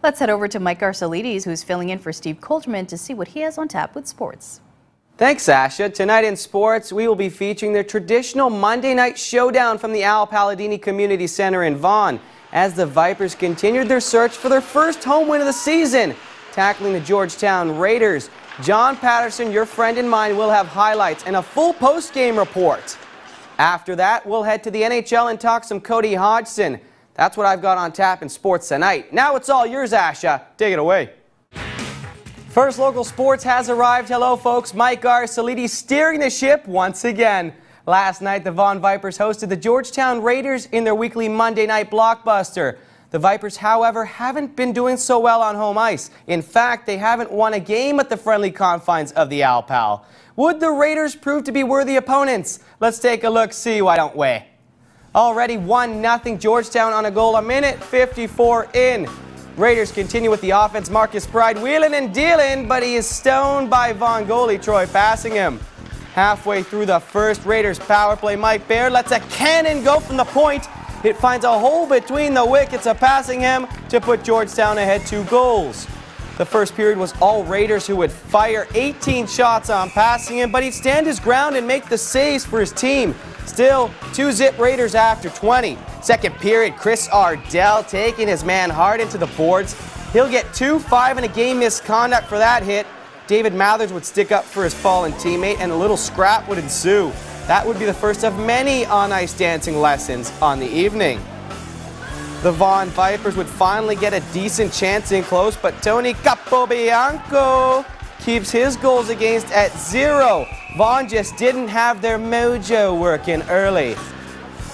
Let's head over to Mike Arsalides, who's filling in for Steve Colterman, to see what he has on tap with sports. Thanks, Sasha. Tonight in sports, we will be featuring the traditional Monday night showdown from the Al Palladini Community Center in Vaughan as the Vipers continued their search for their first home win of the season, tackling the Georgetown Raiders. John Patterson, your friend and mine, will have highlights and a full post-game report. After that, we'll head to the NHL and talk some Cody Hodgson. That's what I've got on tap in sports tonight. Now it's all yours, Asha. Take it away. First Local Sports has arrived. Hello, folks. Mike Arsalides steering the ship once again. Last night, the Vaughan Vipers hosted the Georgetown Raiders in their weekly Monday night blockbuster. The Vipers, however, haven't been doing so well on home ice. In fact, they haven't won a game at the friendly confines of the Al Pal. Would the Raiders prove to be worthy opponents? Let's take a look, see, why don't we? Already 1-0 Georgetown on a goal, a minute 54 in. Raiders continue with the offense. Marcus Pride wheeling and dealing, but he is stoned by Vaughan goalie Troy passing him. Halfway through the first, Raiders power play. Mike Baird lets a cannon go from the point. It finds a hole between the wickets of passing him to put Georgetown ahead 2 goals. The first period was all Raiders, who would fire 18 shots on passing him, but he'd stand his ground and make the saves for his team. Still, 2-zip Raiders after 20. Second period, Chris Ardell taking his man hard into the boards. He'll get 2-5 and a game misconduct for that hit. David Mathers would stick up for his fallen teammate, and a little scrap would ensue. That would be the first of many on-ice dancing lessons on the evening. The Vaughan Vipers would finally get a decent chance in close, but Tony Capobianco keeps his goals against at 0. Vaughan just didn't have their mojo working early.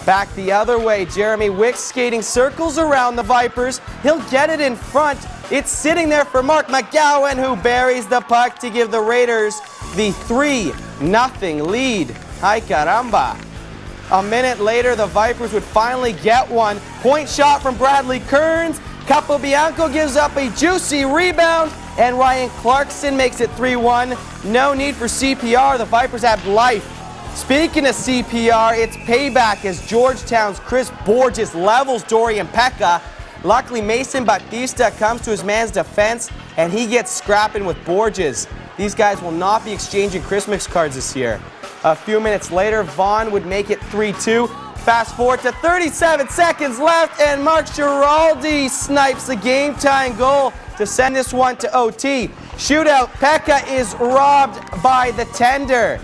Back the other way, Jeremy Wicks skating circles around the Vipers. He'll get it in front. It's sitting there for Mark McGowan, who buries the puck to give the Raiders the 3-0 lead. Ay caramba. A minute later, the Vipers would finally get one. Point shot from Bradley Kearns. Capobianco gives up a juicy rebound, and Ryan Clarkson makes it 3-1. No need for CPR. The Vipers have life. Speaking of CPR, it's payback as Georgetown's Chris Borges levels Dorian Pekka. Luckily, Mason Batista comes to his man's defense, and he gets scrapping with Borges. These guys will not be exchanging Christmas cards this year. A few minutes later, Vaughan would make it 3-2. Fast forward to 37 seconds left, and Mark Giraldi snipes the game-tying goal to send this one to OT. Shootout, Pekka is robbed by the tender.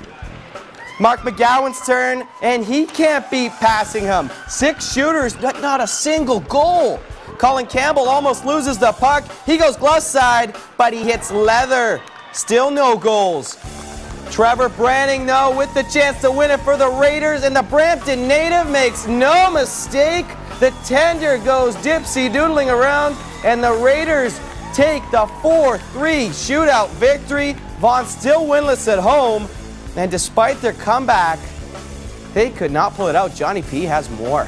Mark McGowan's turn, and he can't beat passing him. 6 shooters, but not a single goal. Colin Campbell almost loses the puck. He goes glove side, but he hits leather. Still no goals. Trevor Branning, though, with the chance to win it for the Raiders, and the Brampton native makes no mistake. The tender goes dipsy-doodling around, and the Raiders take the 4-3 shootout victory. Vaughan still winless at home, and despite their comeback, they could not pull it out. Johnny P has more.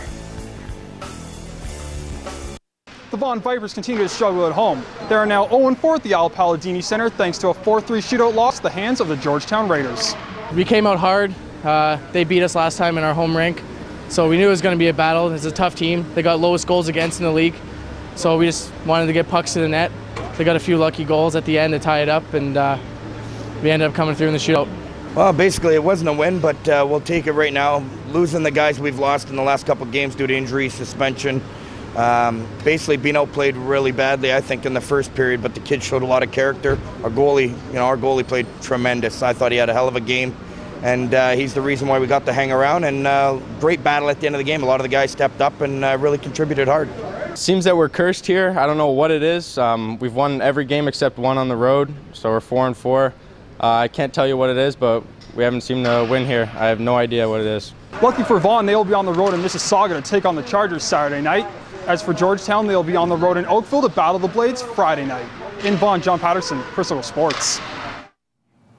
The Vaughan Vipers continue to struggle at home. They are now 0-4 at the Al Palladini Center thanks to a 4-3 shootout loss at the hands of the Georgetown Raiders. We came out hard. They beat us last time in our home rink, so we knew it was going to be a battle. It's a tough team. They got lowest goals against in the league, so we just wanted to get pucks to the net. They got a few lucky goals at the end to tie it up, and we ended up coming through in the shootout. Well, basically it wasn't a win, but we'll take it right now. Losing the guys we've lost in the last couple of games due to injury, suspension. Basically being outplayed really badly, I think, in the first period, but the kids showed a lot of character. Our goalie played tremendous. I thought he had a hell of a game, and he's the reason why we got to hang around, and great battle at the end of the game. A lot of the guys stepped up and really contributed hard. Seems that we're cursed here. I don't know what it is. We've won every game except one on the road, so we're 4-4. I can't tell you what it is, but we haven't seemed to win here. I have no idea what it is. Lucky for Vaughan, they will be on the road in Mississauga to take on the Chargers Saturday night. As for Georgetown, they'll be on the road in Oakville to battle the Blades Friday night. In Vaughan, John Patterson, First Local Sports.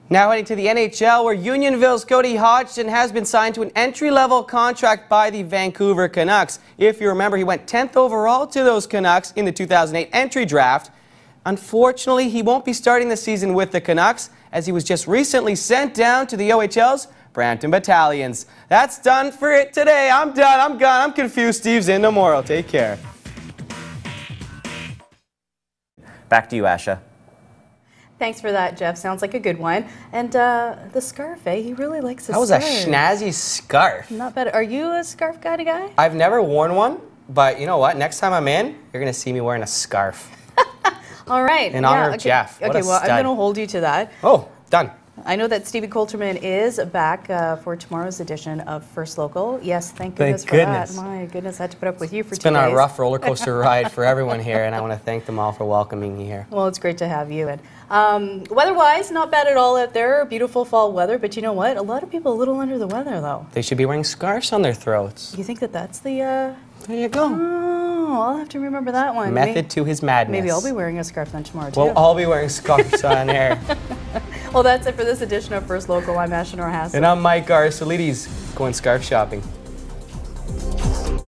Now heading to the NHL, where Unionville's Cody Hodgson has been signed to an entry-level contract by the Vancouver Canucks. If you remember, he went 10th overall to those Canucks in the 2008 entry draft. Unfortunately, he won't be starting the season with the Canucks, as he was just recently sent down to the OHL's Brampton Battalions. That's done for it today. I'm done. I'm gone. I'm confused. Steve's in tomorrow. Take care. Back to you, Asha. Thanks for that, Jeff. Sounds like a good one. And the scarf, eh? He really likes a That was scarf. a schnazzy scarf. Not bad. Are you a scarf kind of guy? I've never worn one, but you know what? Next time I'm in, you're going to see me wearing a scarf. All right. In honor of Jeff. What Okay, a well, I'm stud. going to hold you to that. Oh, done. I know that Stevie Coulterman is back for tomorrow's edition of First Local. Yes, thank goodness for that. My goodness, I had to put up with you for 2 days. It's been a rough roller coaster ride for everyone here, and I want to thank them all for welcoming me here. Well, it's great to have you. And weather-wise, not bad at all out there. Beautiful fall weather, but you know what? A lot of people a little under the weather, though. They should be wearing scarves on their throats. You think that that's the... There you go. Oh, I'll have to remember that one. Method to his madness. Maybe I'll be wearing a scarf then tomorrow, too. We'll all be wearing scarves on air. Well, that's it for this edition of First Local. I'm Asha Norhassen. And I'm Mike Arsalides, going scarf shopping.